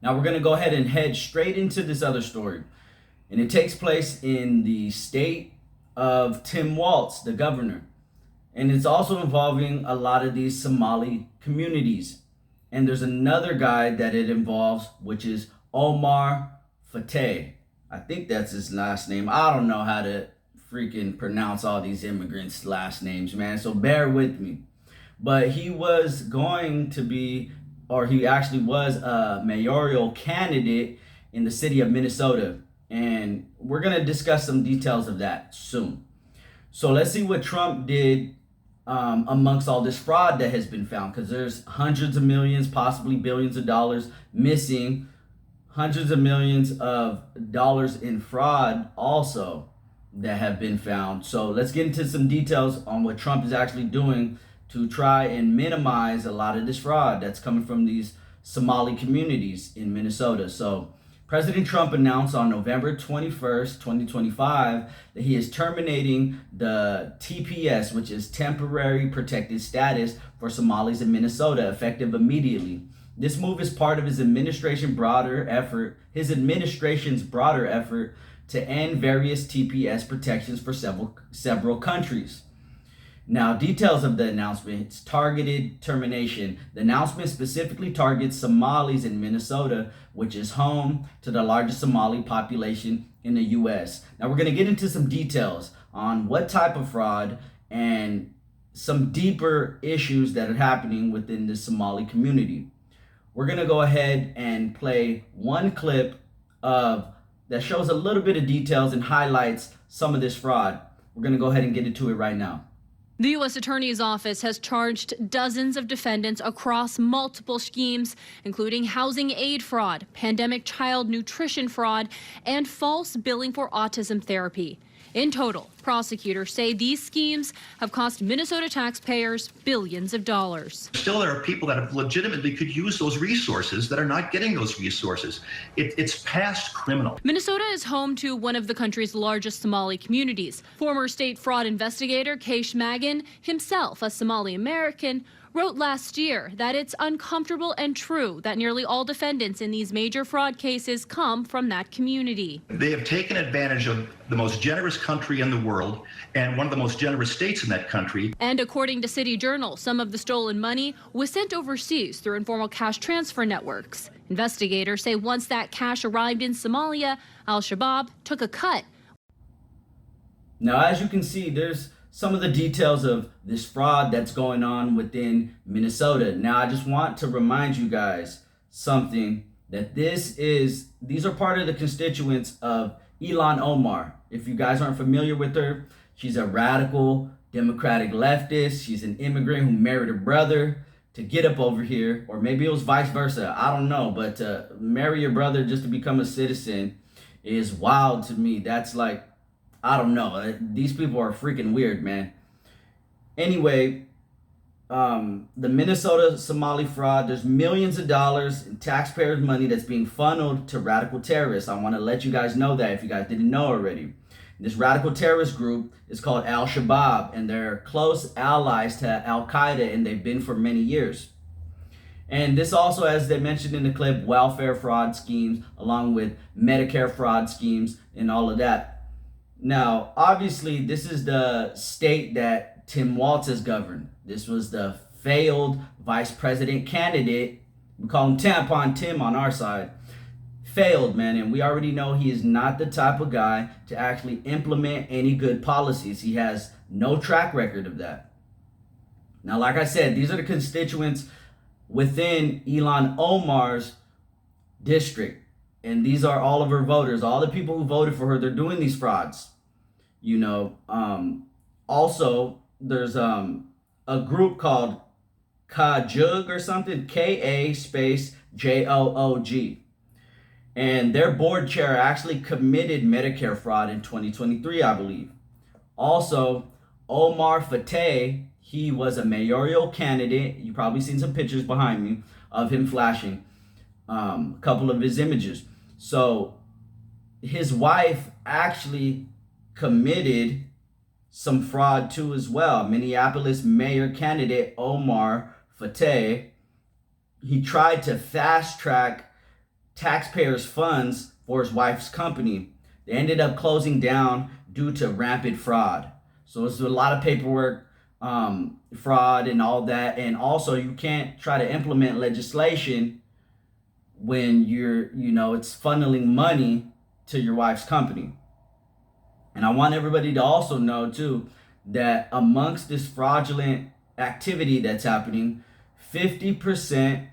Now we're going to go ahead and head straight into this other story. And it takes place in the state of Tim Walz, the governor. And it's also involving a lot of these Somali communities. And there's another guy that it involves, which is Omar Fateh. I think that's his last name. I don't know how to freaking pronounce all these immigrants' last names, man. So bear with me. But he was going to be, or he actually was a mayoral candidate in the city of Minnesota. And we're going to discuss some details of that soon. So let's see what Trump did amongst all this fraud that has been found, because there's hundreds of millions, possibly billions of dollars missing, hundreds of millions of dollars in fraud also that have been found. So let's get into some details on what Trump is actually doing to try and minimize a lot of this fraud that's coming from these Somali communities in Minnesota. So President Trump announced on November 21st, 2025, that he is terminating the TPS, which is Temporary Protected Status for Somalis in Minnesota, effective immediately. This move is part of his administration's broader effort to end various TPS protections for several countries. Now, details of the announcement. It's targeted termination. The announcement specifically targets Somalis in Minnesota, which is home to the largest Somali population in the U.S. Now, we're going to get into some details on what type of fraud and some deeper issues that are happening within the Somali community. We're going to go ahead and play one clip that shows a little bit of details and highlights some of this fraud. We're going to go ahead and get into it right now. The U.S. Attorney's Office has charged dozens of defendants across multiple schemes, including housing aid fraud, pandemic child nutrition fraud, and false billing for autism therapy. In total, prosecutors say these schemes have cost Minnesota taxpayers billions of dollars. Still, there are people that have legitimately could use those resources that are not getting those resources. It's past criminal. Minnesota is home to one of the country's largest Somali communities. Former state fraud investigator Keish Magan, himself a Somali American, wrote last year that it's uncomfortable and true that nearly all defendants in these major fraud cases come from that community. They have taken advantage of the most generous country in the world and one of the most generous states in that country. And according to City Journal, some of the stolen money was sent overseas through informal cash transfer networks. Investigators say once that cash arrived in Somalia, Al-Shabaab took a cut. Now, as you can see, there's some of the details of this fraud that's going on within Minnesota. Now, I just want to remind you guys something, that these are part of the constituents of Ilhan Omar. If you guys aren't familiar with her, she's a radical Democratic leftist. She's an immigrant who married her brother to get up over here, or maybe it was vice versa. I don't know, but to marry your brother just to become a citizen is wild to me. That's like, I don't know. These people are freaking weird, man. Anyway, the Minnesota Somali fraud, there's millions of dollars in taxpayers' money that's being funneled to radical terrorists. I want to let you guys know that if you guys didn't know already. This radical terrorist group is called Al-Shabaab, and they're close allies to Al-Qaeda, and they've been for many years. And this also, as they mentioned in the clip, welfare fraud schemes, along with Medicare fraud schemes and all of that. Now, obviously, this is the state that Tim Walz has governed. This was the failed vice president candidate. We call him Tampon Tim on our side. Failed, man. And we already know he is not the type of guy to actually implement any good policies. He has no track record of that. Now, like I said, these are the constituents within Ilhan Omar's district. And these are all of her voters, all the people who voted for her. They're doing these frauds. Also, there's a group called Kajug or something, Ka space Joog. And their board chair actually committed Medicare fraud in 2023, I believe. Also, Omar Fateh, he was a mayoral candidate. You probably seen some pictures behind me of him flashing a couple of his images. So his wife actually committed some fraud too as well. Minneapolis mayor candidate Omar Fateh, he tried to fast track taxpayers' funds for his wife's company. They ended up closing down due to rampant fraud. So it's a lot of paperwork, fraud and all that. And also you can't try to implement legislation when it's funneling money to your wife's company. And I want everybody to also know too that amongst this fraudulent activity that's happening, 50%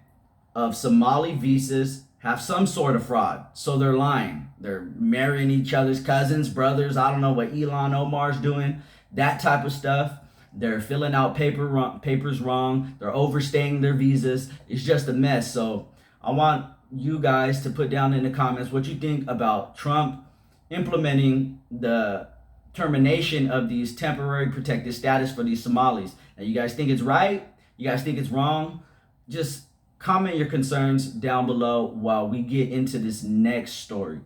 of Somali visas have some sort of fraud. So they're lying. They're marrying each other's cousins, brothers. I don't know what Elon Omar's doing. That type of stuff. They're filling out papers wrong. They're overstaying their visas. It's just a mess. So I want you guys to put down in the comments what you think about Trump implementing the termination of these temporary protected status for these Somalis. Now, you guys think it's right? You guys think it's wrong? Just comment your concerns down below while we get into this next story.